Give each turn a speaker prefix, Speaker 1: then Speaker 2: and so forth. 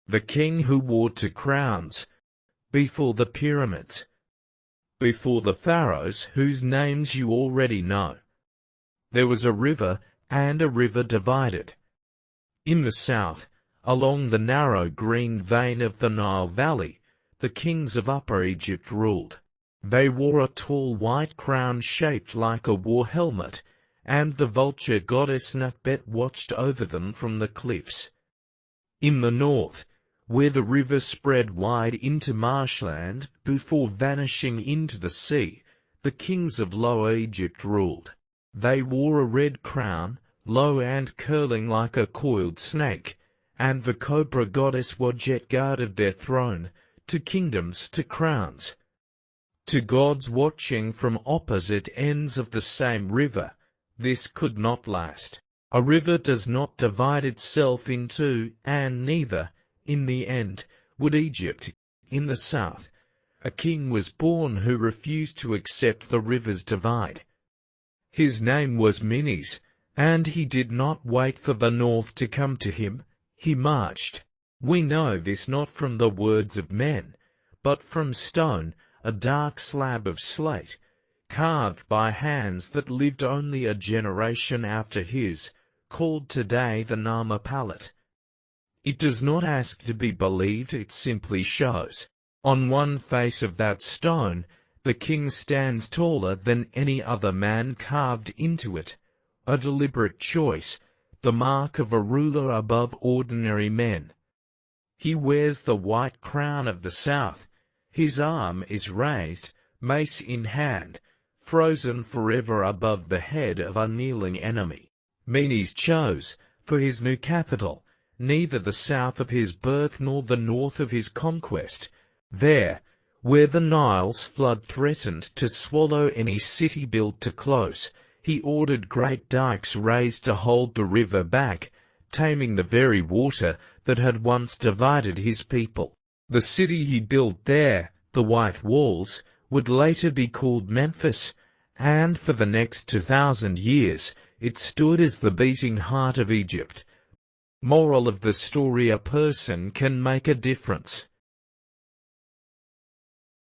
Speaker 1: The king who wore 2 crowns. Before the pyramids. Before the pharaohs whose names you already know. There was a river, and a river divided. In the south, along the narrow green vein of the Nile Valley, the kings of Upper Egypt ruled. They wore a tall white crown shaped like a war helmet, and the vulture goddess Nukbet watched over them from the cliffs. In the north, where the river spread wide into marshland before vanishing into the sea, the kings of Lower Egypt ruled. They wore a red crown, low and curling like a coiled snake, and the cobra goddess Wadjet guarded their throne, 2 kingdoms, 2 crowns. 2 gods watching from opposite ends of the same river. This could not last. A river does not divide itself in 2, and neither, in the end, would Egypt. In the south, a king was born who refused to accept the river's divide. His name was Menes, and he did not wait for the north to come to him. He marched. We know this not from the words of men, but from stone, a dark slab of slate, carved by hands that lived only a generation after his, called today the Narmer Palette. It does not ask to be believed, it simply shows. On one face of that stone, the king stands taller than any other man carved into it, a deliberate choice, the mark of a ruler above ordinary men. He wears the white crown of the south. His arm is raised, mace in hand, frozen forever above the head of a kneeling enemy. Menes chose, for his new capital, neither the south of his birth nor the north of his conquest. There, where the Nile's flood threatened to swallow any city built too close, he ordered great dikes raised to hold the river back, taming the very water that had once divided his people. The city he built there, the White Walls, would later be called Memphis, and for the next 2,000 years it stood as the beating heart of Egypt. Moral of the story: a person can make a difference.